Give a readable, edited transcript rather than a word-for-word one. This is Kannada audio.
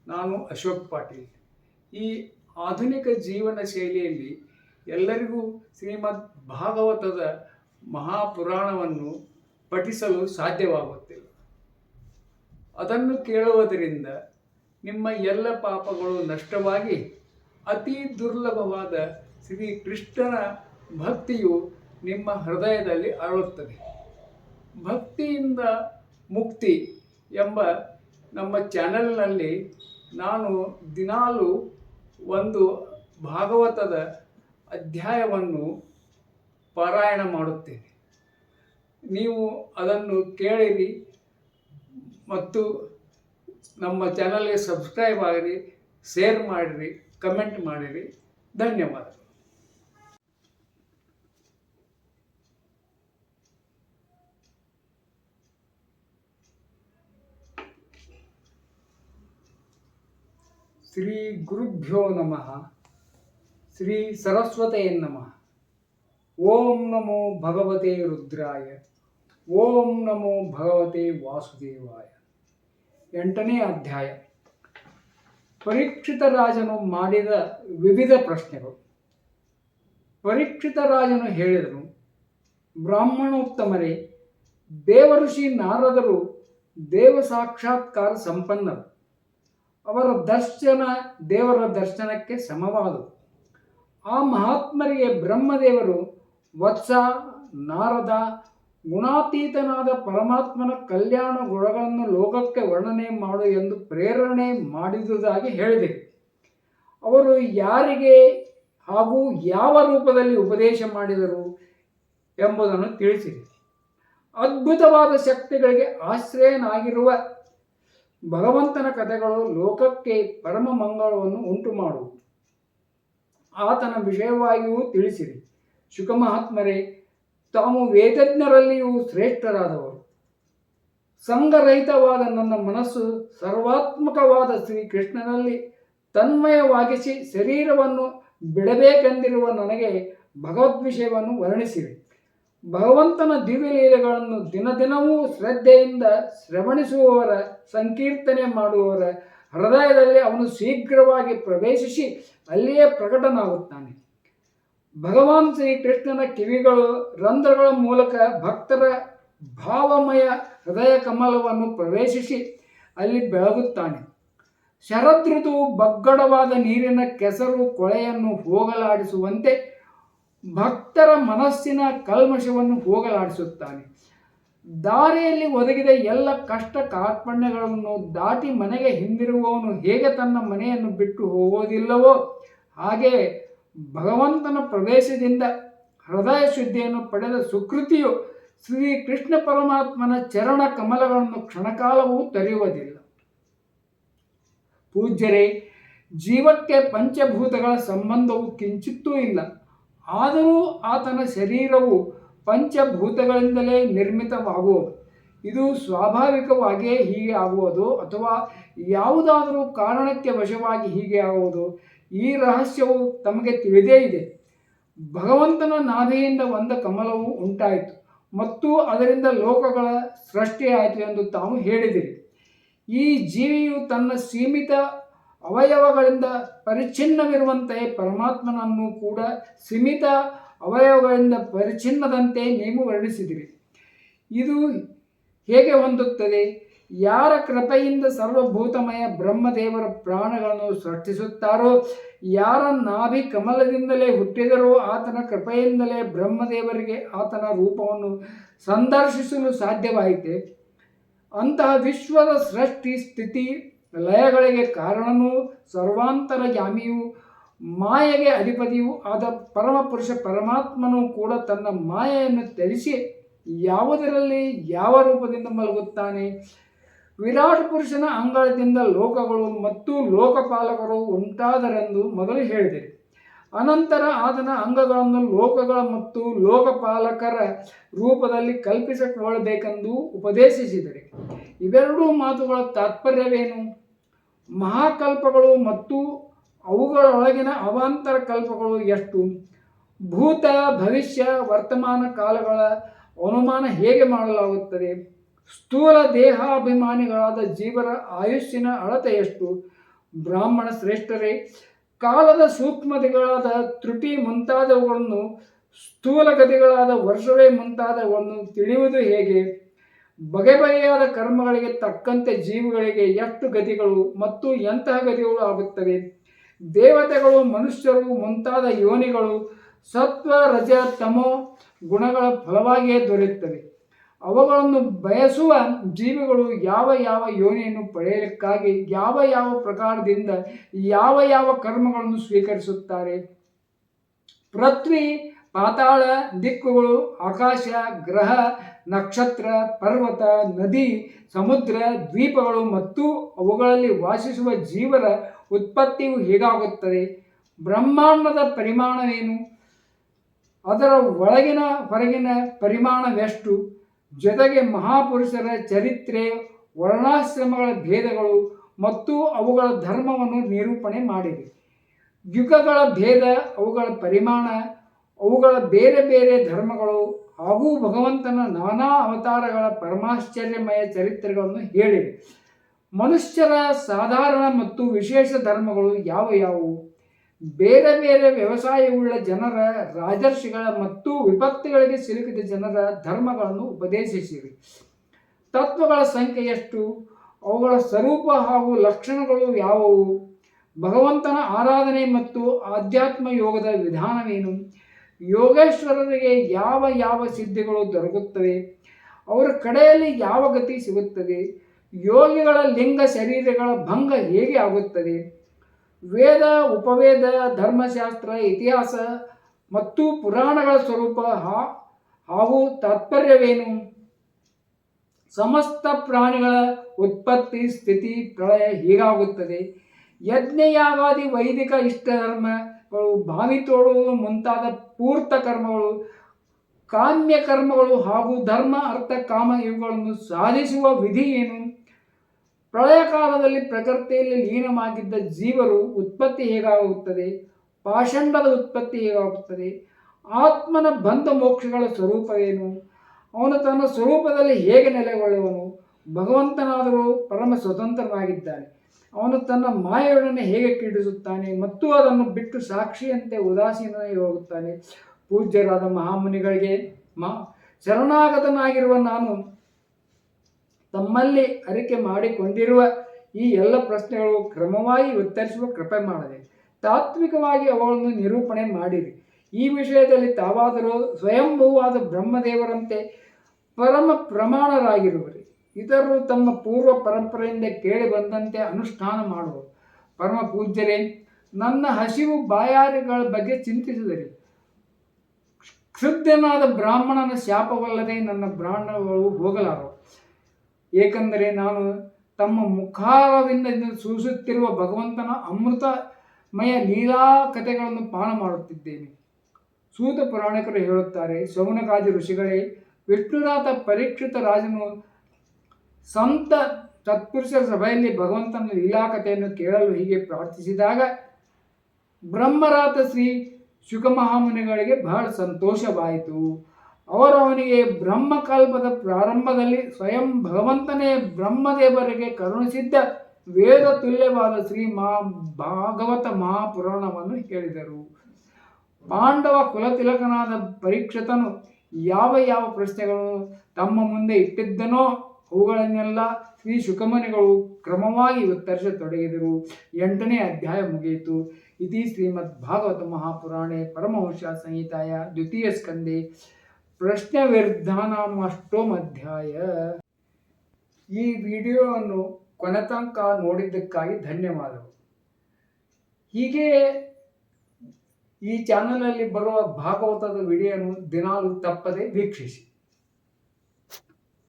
ನಾನು ಅಶೋಕ್ ಪಾಟೀಲ್. ಈ ಆಧುನಿಕ ಜೀವನ ಶೈಲಿಯಲ್ಲಿ ಎಲ್ಲರಿಗೂ ಶ್ರೀಮದ್ ಭಾಗವತದ ಮಹಾಪುರಾಣವನ್ನು ಪಠಿಸಲು ಸಾಧ್ಯವಾಗುತ್ತಿಲ್ಲ. ಅದನ್ನು ಕೇಳುವುದರಿಂದ ನಿಮ್ಮ ಎಲ್ಲ ಪಾಪಗಳು ನಷ್ಟವಾಗಿ ಅತಿ ದುರ್ಲಭವಾದ ಶ್ರೀ ಕೃಷ್ಣನ ಭಕ್ತಿಯು ನಿಮ್ಮ ಹೃದಯದಲ್ಲಿ ಅರಳುತ್ತದೆ. ಭಕ್ತಿಯಿಂದ ಮುಕ್ತಿ ಎಂಬ ನಮ್ಮ ಚಾನೆಲ್ನಲ್ಲಿ ನಾನು ದಿನಾಲೂ ಒಂದು ಭಾಗವತದ ಅಧ್ಯಾಯವನ್ನು ಪಾರಾಯಣ ಮಾಡುತ್ತೇನೆ. ನೀವು ಅದನ್ನು ಕೇಳಿರಿ ಮತ್ತು ನಮ್ಮ ಚಾನಲ್ಗೆ ಸಬ್ಸ್ಕ್ರೈಬ್ ಆಗಿರಿ, ಶೇರ್ ಮಾಡಿರಿ, ಕಮೆಂಟ್ ಮಾಡಿರಿ. ಧನ್ಯವಾದ. ಶ್ರೀ ಗುರುಭ್ಯೋ ನಮಃ. ಶ್ರೀ ಸರಸ್ವತೇ ನಮಃ. ಓಂ ನಮೋ ಭಗವತೆ ರುದ್ರಾಯ. ಓಂ ನಮೋ ಭಗವತೆ ವಾಸುದೇವಾಯ. 8ನೇ ಅಧ್ಯಾಯ. ಪರೀಕ್ಷಿತ ರಾಜನು ಮಾಡಿದ ವಿವಿಧ ಪ್ರಶ್ನೆಗಳು. ಪರೀಕ್ಷಿತ ರಾಜನು ಹೇಳಿದನು, ಬ್ರಾಹ್ಮಣೋತ್ತಮರೇ, ದೇವಋಷಿ ನಾರದರು ದೇವ ಸಾಕ್ಷಾತ್ಕಾರ ಸಂಪನ್ನರು. ಅವರ ದರ್ಶನ ದೇವರ ದರ್ಶನಕ್ಕೆ ಸಮವಾದವು. ಆ ಮಹಾತ್ಮರಿಗೆ ಬ್ರಹ್ಮದೇವರು ವತ್ಸ, ನಾರದ, ಗುಣಾತೀತನಾದ ಪರಮಾತ್ಮನ ಕಲ್ಯಾಣ ಗುಣಗಳನ್ನು ಲೋಕಕ್ಕೆ ವರ್ಣನೆ ಮಾಡು ಎಂದು ಪ್ರೇರಣೆ ಮಾಡಿದುದಾಗಿ ಹೇಳಿದೆ. ಅವರು ಯಾರಿಗೆ ಹಾಗೂ ಯಾವ ರೂಪದಲ್ಲಿ ಉಪದೇಶ ಮಾಡಿದರು ಎಂಬುದನ್ನು ತಿಳಿಸಿದೆ. ಅದ್ಭುತವಾದ ಶಕ್ತಿಗಳಿಗೆ ಆಶ್ರಯನಾಗಿರುವ ಭಗವಂತನ ಕಥೆಗಳು ಲೋಕಕ್ಕೆ ಪರಮ ಮಂಗಳವನ್ನು ಉಂಟು ಮಾಡುವು. ಆತನ ವಿಷಯವಾಗಿಯೂ ತಿಳಿಸಿರಿ. ಶುಕಮಹಾತ್ಮರೇ, ತಾವು ವೇದಜ್ಞರಲ್ಲಿಯೂ ಶ್ರೇಷ್ಠರಾದವರು. ಸಂಘರಹಿತವಾದ ನನ್ನ ಮನಸ್ಸು ಸರ್ವಾತ್ಮಕವಾದ ಶ್ರೀಕೃಷ್ಣನಲ್ಲಿ ತನ್ಮಯವಾಗಿಸಿ ಶರೀರವನ್ನು ಬಿಡಬೇಕೆಂದಿರುವ ನನಗೆ ಭಗವದ್ ವಿಷಯವನ್ನು ವರ್ಣಿಸಿರಿ. ಭಗವಂತನ ದಿವ್ಯಲೀಲೆಗಳನ್ನು ದಿನದಿನವೂ ಶ್ರದ್ಧೆಯಿಂದ ಶ್ರವಣಿಸುವವರ, ಸಂಕೀರ್ತನೆ ಮಾಡುವವರ ಹೃದಯದಲ್ಲಿ ಅವನು ಶೀಘ್ರವಾಗಿ ಪ್ರವೇಶಿಸಿ ಅಲ್ಲಿಯೇ ಪ್ರಕಟನಾಗುತ್ತಾನೆ. ಭಗವಾನ್ ಶ್ರೀಕೃಷ್ಣನ ಕಿವಿಗಳು ರಂಧ್ರಗಳ ಮೂಲಕ ಭಕ್ತರ ಭಾವಮಯ ಹೃದಯ ಕಮಲವನ್ನು ಪ್ರವೇಶಿಸಿ ಅಲ್ಲಿ ಬೆಳಗುತ್ತಾನೆ. ಶರದೃತು ಬಗ್ಗಡವಾದ ನೀರಿನ ಕೆಸರು ಕೊಳೆಯನ್ನು ಹೋಗಲಾಡಿಸುವಂತೆ ಭಕ್ತರ ಮನಸ್ಸಿನ ಕಲ್ಮಶವನ್ನು ಹೋಗಲಾಡಿಸುತ್ತಾನೆ. ದಾರಿಯಲ್ಲಿ ಒದಗಿದ ಎಲ್ಲ ಕಷ್ಟ ಕಾರ್ಪಣ್ಯಗಳನ್ನು ದಾಟಿ ಮನೆಗೆ ಹಿಂದಿರುಗುವವನು ಹೇಗೆ ತನ್ನ ಮನೆಯನ್ನು ಬಿಟ್ಟು ಹೋಗೋದಿಲ್ಲವೋ ಹಾಗೆ ಭಗವಂತನ ಪ್ರವೇಶದಿಂದ ಹೃದಯ ಶುದ್ಧಿಯನ್ನು ಪಡೆದ ಸುಕೃತಿಯು ಶ್ರೀ ಕೃಷ್ಣ ಪರಮಾತ್ಮನ ಚರಣ ಕಮಲಗಳನ್ನು ಕ್ಷಣಕಾಲವೂ ತೊರೆಯುವುದಿಲ್ಲ. ಪೂಜ್ಯರೇ, ಜೀವಕ್ಕೆ ಪಂಚಭೂತಗಳ ಸಂಬಂಧವು ಕಿಂಚಿತ್ತೂ ಇಲ್ಲ. ಆದರೂ ಆತನ ಶರೀರವು ಪಂಚಭೂತಗಳಿಂದಲೇ ನಿರ್ಮಿತವಾಗುವುದು. ಇದು ಸ್ವಾಭಾವಿಕವಾಗಿಯೇ ಹೀಗೆ ಆಗುವುದು ಅಥವಾ ಯಾವುದಾದರೂ ಕಾರಣಕ್ಕೆ ವಶವಾಗಿ ಹೀಗೆ ಆಗುವುದು? ಈ ರಹಸ್ಯವು ತಮಗೆ ತಿಳಿದೇ ಇದೆ. ಭಗವಂತನ ನಾಭಿಯಿಂದ ಒಂದು ಕಮಲವು ಉಂಟಾಯಿತು ಮತ್ತು ಅದರಿಂದ ಲೋಕಗಳ ಸೃಷ್ಟಿಯಾಯಿತು ಎಂದು ತಾವು ಹೇಳಿದಿರಿ. ಈ ಜೀವಿಯು ತನ್ನ ಸೀಮಿತ ಅವಯವಗಳಿಂದ ಪರಿಚ್ಛಿನ್ನವಿರುವಂತೆ ಪರಮಾತ್ಮನನ್ನು ಕೂಡ ಸೀಮಿತ ಅವಯವಗಳಿಂದ ಪರಿಚ್ಛಿನ್ನದಂತೆ ನೀವು ವರ್ಣಿಸಿದಿರಿ. ಇದು ಹೇಗೆ ಹೊಂದುತ್ತದೆ? ಯಾರ ಕೃಪೆಯಿಂದ ಸರ್ವಭೂತಮಯ ಬ್ರಹ್ಮದೇವರ ಪ್ರಾಣಗಳನ್ನು ಸೃಷ್ಟಿಸುತ್ತಾರೋ, ಯಾರ ನಾಭಿ ಕಮಲದಿಂದಲೇ ಹುಟ್ಟಿದರೋ ಆತನ ಕೃಪೆಯಿಂದಲೇ ಬ್ರಹ್ಮದೇವರಿಗೆ ಆತನ ರೂಪವನ್ನು ಸಂದರ್ಶಿಸಲು ಸಾಧ್ಯವಾಯಿತೆ. ಅಂತಹ ವಿಶ್ವದ ಸೃಷ್ಟಿ ಸ್ಥಿತಿ ಲಯಗಳಿಗೆ ಕಾರಣನೂ ಸರ್ವಾಂತರಯಾಮಿಯೂ ಮಾಯೆಗೆ ಅಧಿಪತಿಯೂ ಆದ ಪರಮಪುರುಷ ಪರಮಾತ್ಮನೂ ಕೂಡ ತನ್ನ ಮಾಯೆಯನ್ನು ತ್ಯಜಿಸಿ ಯಾವುದರಲ್ಲಿ ಯಾವ ರೂಪದಿಂದ ಮಲಗುತ್ತಾನೆ? ವಿರಾಟ್ ಪುರುಷನ ಅಂಗಳದಿಂದ ಲೋಕಗಳು ಮತ್ತು ಲೋಕಪಾಲಕರು ಉಂಟಾದರೆಂದು ಮೊದಲು ಹೇಳಿದೆ. ಅನಂತರ ಆತನ ಅಂಗಗಳನ್ನು ಲೋಕಗಳ ಮತ್ತು ಲೋಕಪಾಲಕರ ರೂಪದಲ್ಲಿ ಕಲ್ಪಿಸಿಕೊಳ್ಳಬೇಕೆಂದು ಉಪದೇಶಿಸಿದರೆ. ಇವೆರಡೂ ಮಾತುಗಳ ತಾತ್ಪರ್ಯವೇನು? ಮಹಾಕಲ್ಪಗಳು ಮತ್ತು ಅವುಗಳೊಳಗಿನ ಅವಾಂತರ ಕಲ್ಪಗಳು ಎಷ್ಟು? ಭೂತ, ಭವಿಷ್ಯ, ವರ್ತಮಾನ ಕಾಲಗಳ ಅನುಮಾನ ಹೇಗೆ ಮಾಡಲಾಗುತ್ತದೆ? ಸ್ಥೂಲ ದೇಹಾಭಿಮಾನಿಗಳಾದ ಜೀವರ ಆಯುಷ್ಯನ ಅಳತೆ ಎಷ್ಟು? ಬ್ರಾಹ್ಮಣ ಶ್ರೇಷ್ಠರೇ, ಕಾಲದ ಸೂಕ್ಷ್ಮತೆಗಳಾದ ತ್ರುಟಿ ಮುಂತಾದವುಗಳನ್ನು, ಸ್ಥೂಲಗತಿಗಳಾದ ವರ್ಷವೇ ಮುಂತಾದವುಗಳನ್ನು ತಿಳಿಯುವುದು ಹೇಗೆ? ಬಗೆ ಬಗೆಯಾದ ಕರ್ಮಗಳಿಗೆ ತಕ್ಕಂತೆ ಜೀವಿಗಳಿಗೆ ಎಷ್ಟು ಗತಿಗಳು ಮತ್ತು ಎಂತಹ ಗತಿಗಳು ಆಗುತ್ತವೆ? ದೇವತೆಗಳು, ಮನುಷ್ಯರು ಮುಂತಾದ ಯೋನಿಗಳು ಸತ್ವ ರಜ ತಮೋ ಗುಣಗಳ ಫಲವಾಗಿಯೇ ದೊರೆಯುತ್ತವೆ. ಅವುಗಳನ್ನು ಬಯಸುವ ಜೀವಿಗಳು ಯಾವ ಯಾವ ಯೋನಿಯನ್ನು ಪಡೆಯಲಿಕ್ಕಾಗಿ ಯಾವ ಯಾವ ಪ್ರಕಾರದಿಂದ ಯಾವ ಯಾವ ಕರ್ಮಗಳನ್ನು ಸ್ವೀಕರಿಸುತ್ತಾರೆ? ಪೃಥ್ವಿ, ಪಾತಾಳ, ದಿಕ್ಕುಗಳು, ಆಕಾಶ, ಗ್ರಹ, ನಕ್ಷತ್ರ, ಪರ್ವತ, ನದಿ, ಸಮುದ್ರ, ದ್ವೀಪಗಳು ಮತ್ತು ಅವುಗಳಲ್ಲಿ ವಾಸಿಸುವ ಜೀವರ ಉತ್ಪತ್ತಿಯು ಹೇಗಾಗುತ್ತದೆ? ಬ್ರಹ್ಮಾಂಡದ ಪರಿಮಾಣವೇನು? ಅದರ ಒಳಗಿನ ಹೊರಗಿನ ಪರಿಮಾಣವೆಷ್ಟು? ಜೊತೆಗೆ ಮಹಾಪುರುಷರ ಚರಿತ್ರೆ, ವರ್ಣಾಶ್ರಮಗಳ ಭೇದಗಳು ಮತ್ತು ಅವುಗಳ ಧರ್ಮವನ್ನು ನಿರೂಪಣೆ ಮಾಡಿದೆ. ಯುಗಗಳ ಭೇದ, ಅವುಗಳ ಪರಿಮಾಣ, ಅವುಗಳ ಬೇರೆ ಬೇರೆ ಧರ್ಮಗಳು ಹಾಗೂ ಭಗವಂತನ ನಾನಾ ಅವತಾರಗಳ ಪರಮಾಶ್ಚರ್ಯಮಯ ಚರಿತ್ರೆಗಳನ್ನು ಹೇಳಿವೆ. ಮನುಷ್ಯರ ಸಾಧಾರಣ ಮತ್ತು ವಿಶೇಷ ಧರ್ಮಗಳು ಯಾವ ಯಾವುವು? ಬೇರೆ ಬೇರೆ ವ್ಯವಸಾಯವುಳ್ಳ ಜನರ, ರಾಜರ್ಷಿಗಳ ಮತ್ತು ವಿಪತ್ತುಗಳಿಗೆ ಸಿಲುಕಿದ ಜನರ ಧರ್ಮಗಳನ್ನು ಉಪದೇಶಿಸಿವೆ. ತತ್ವಗಳ ಸಂಖ್ಯೆ ಎಷ್ಟು? ಅವುಗಳ ಸ್ವರೂಪ ಹಾಗೂ ಲಕ್ಷಣಗಳು ಯಾವುವು? ಭಗವಂತನ ಆರಾಧನೆ ಮತ್ತು ಆಧ್ಯಾತ್ಮ ಯೋಗದ ವಿಧಾನವೇನು? ಯೋಗೇಶ್ವರರಿಗೆ ಯಾವ ಯಾವ ಸಿದ್ಧಿಗಳು ದೊರಕುತ್ತವೆ? ಅವರ ಕಡೆಯಲ್ಲಿ ಯಾವ ಗತಿ ಸಿಗುತ್ತದೆ? ಯೋಗಿಗಳ ಲಿಂಗ ಶರೀರಗಳ ಭಂಗ ಹೇಗೆ ಆಗುತ್ತದೆ? ವೇದ, ಉಪವೇದ, ಧರ್ಮಶಾಸ್ತ್ರ, ಇತಿಹಾಸ ಮತ್ತು ಪುರಾಣಗಳ ಸ್ವರೂಪ ಹಾಗೂ ತಾತ್ಪರ್ಯವೇನು? ಸಮಸ್ತ ಪ್ರಾಣಿಗಳ ಉತ್ಪತ್ತಿ, ಸ್ಥಿತಿ, ಪ್ರಳಯ ಹೇಗಾಗುತ್ತದೆ? ಯಜ್ಞಯಾಗಾದಿ ವೈದಿಕ ಇಷ್ಟ ಧರ್ಮಗಳು, ಬಾವಿ ತೋಡುವುದು ಮುಂತಾದ ಪೂರ್ತ ಕರ್ಮಗಳು, ಕಾಮ್ಯ ಕರ್ಮಗಳು ಹಾಗೂ ಧರ್ಮ, ಅರ್ಥ, ಕಾಮ ಇವುಗಳನ್ನು ಸಾಧಿಸುವ ವಿಧಿ ಏನು? ಪ್ರಳಯ ಕಾಲದಲ್ಲಿ ಪ್ರಕೃತಿಯಲ್ಲಿ ಲೀನವಾಗಿದ್ದ ಜೀವರು ಉತ್ಪತ್ತಿ ಹೇಗಾಗುತ್ತದೆ? ಪಾಷಂಡದ ಉತ್ಪತ್ತಿ ಹೇಗಾಗುತ್ತದೆ? ಆತ್ಮನ ಬಂಧ ಮೋಕ್ಷಗಳ ಸ್ವರೂಪವೇನು? ಅವನು ತನ್ನ ಸ್ವರೂಪದಲ್ಲಿ ಹೇಗೆ ನೆಲೆಗೊಳ್ಳುವನು? ಭಗವಂತನಾದರೂ ಪರಮ ಸ್ವತಂತ್ರನಾಗಿದ್ದಾನೆ. ಅವನು ತನ್ನ ಮಾಯೆಯೊಡನೆ ಹೇಗೆ ಕ್ರೀಡಿಸುತ್ತಾನೆ ಮತ್ತು ಅದನ್ನು ಬಿಟ್ಟು ಸಾಕ್ಷಿಯಂತೆ ಉದಾಸೀನನಾಗಿ ಹೋಗುತ್ತಾನೆ? ಪೂಜ್ಯರಾದ ಮಹಾಮುನಿಗಳಿಗೆ ಶರಣಾಗತನಾಗಿರುವ ನಾನು ತಮ್ಮಲ್ಲಿ ಅರಿಕೆ ಮಾಡಿಕೊಂಡಿರುವ ಈ ಎಲ್ಲ ಪ್ರಶ್ನೆಗಳು ಕ್ರಮವಾಗಿ ಉತ್ತರಿಸುವ ಕೃಪೆ ಮಾಡದೆ ತಾತ್ವಿಕವಾಗಿ ಅವುಗಳನ್ನು ನಿರೂಪಣೆ ಮಾಡಿರಿ. ಈ ವಿಷಯದಲ್ಲಿ ತಾವಾದರೂ ಸ್ವಯಂಭೂವಾದ ಬ್ರಹ್ಮದೇವರಂತೆ ಪರಮ ಪ್ರಮಾಣರಾಗಿರುವರಿ. ಇತರರು ತಮ್ಮ ಪೂರ್ವ ಪರಂಪರೆಯಿಂದ ಕೇಳಿ ಬಂದಂತೆ ಅನುಷ್ಠಾನ ಮಾಡುವರು. ಪರಮ ಪೂಜ್ಯರೇ, ನನ್ನ ಹಸಿವು ಬಾಯಾರಿಗಳ ಬಗ್ಗೆ ಚಿಂತಿಸಿದರಿ. ಕ್ಷುದ್ರನಾದ ಬ್ರಾಹ್ಮಣನ ಶಾಪವಲ್ಲದೆ ನನ್ನ ಪ್ರಾಣಗಳು ಹೋಗಲಾರವು. ಏಕೆಂದರೆ ನಾನು ತಮ್ಮ ಮುಖಾರದಿಂದ ಸೂಸುತ್ತಿರುವ ಭಗವಂತನ ಅಮೃತಮಯ ಲೀಲಾ ಕಥೆಗಳನ್ನು ಪಾನ ಮಾಡುತ್ತಿದ್ದೇನೆ. ಸೂತ ಪುರಾಣಿಕರು ಹೇಳುತ್ತಾರೆ, ಶೌನಕಾದಿ ಋಷಿಗಳೇ, ವಿಷ್ಣುನಾಥ ಪರೀಕ್ಷಿತ ರಾಜನು ಸಂತ ಸತ್ಪುರುಷರ ಸಭೆಯಲ್ಲಿ ಭಗವಂತನ ಲೀಲಾಕಥೆಯನ್ನು ಕೇಳಲು ಹೀಗೆ ಪ್ರಾರ್ಥಿಸಿದಾಗ ಬ್ರಹ್ಮರಾತ ಶ್ರೀ ಶುಕಮಹಾಮುನಿಗಳಿಗೆ ಬಹಳ ಸಂತೋಷವಾಯಿತು. ಅವರು ಅವನಿಗೆ ಬ್ರಹ್ಮಕಲ್ಪದ ಪ್ರಾರಂಭದಲ್ಲಿ ಸ್ವಯಂ ಭಗವಂತನೇ ಬ್ರಹ್ಮದೇವರಿಗೆ ಕರುಣಿಸಿದ್ದ ವೇದ ತುಲ್ಯವಾದ ಭಾಗವತ ಮಹಾಪುರಾಣವನ್ನು ಹೇಳಿದರು. ಪಾಂಡವ ಕುಲತಿಲಕನಾದ ಪರೀಕ್ಷಿತನು ಯಾವ ಯಾವ ಪ್ರಶ್ನೆಗಳನ್ನು ತಮ್ಮ ಮುಂದೆ ಇಟ್ಟಿದ್ದನೋ ಅವುಗಳನ್ನೆಲ್ಲ ಶ್ರೀ ಶುಕಮುನಿಗಳು ಕ್ರಮವಾಗಿ ಉತ್ತರಿಸತೊಡಗಿದರು. 8ನೇ ಅಧ್ಯಾಯ ಮುಗಿಯಿತು. ಇತಿ ಶ್ರೀಮದ್ ಭಾಗವತ ಮಹಾಪುರಾಣೆ ಪರಮಹಂಸ ಸಂಹಿತಾಯ ದ್ವಿತೀಯ ಸ್ಕಂದೆ ಪ್ರಶ್ನವಿರ್ಧಾನಾಮಷ್ಟೋಮಧ್ಯಾಯ. ಈ ವಿಡಿಯೋವನ್ನು ಕೊನೆ ತನಕ ನೋಡಿದ್ದಕ್ಕಾಗಿ ಧನ್ಯವಾದಗಳು. ಹೀಗೆ ಈ ಚಾನಲಲ್ಲಿ ಬರುವ ಭಾಗವತದ ವಿಡಿಯೋನು ದಿನಾಲು ತಪ್ಪದೆ ವೀಕ್ಷಿಸಿ.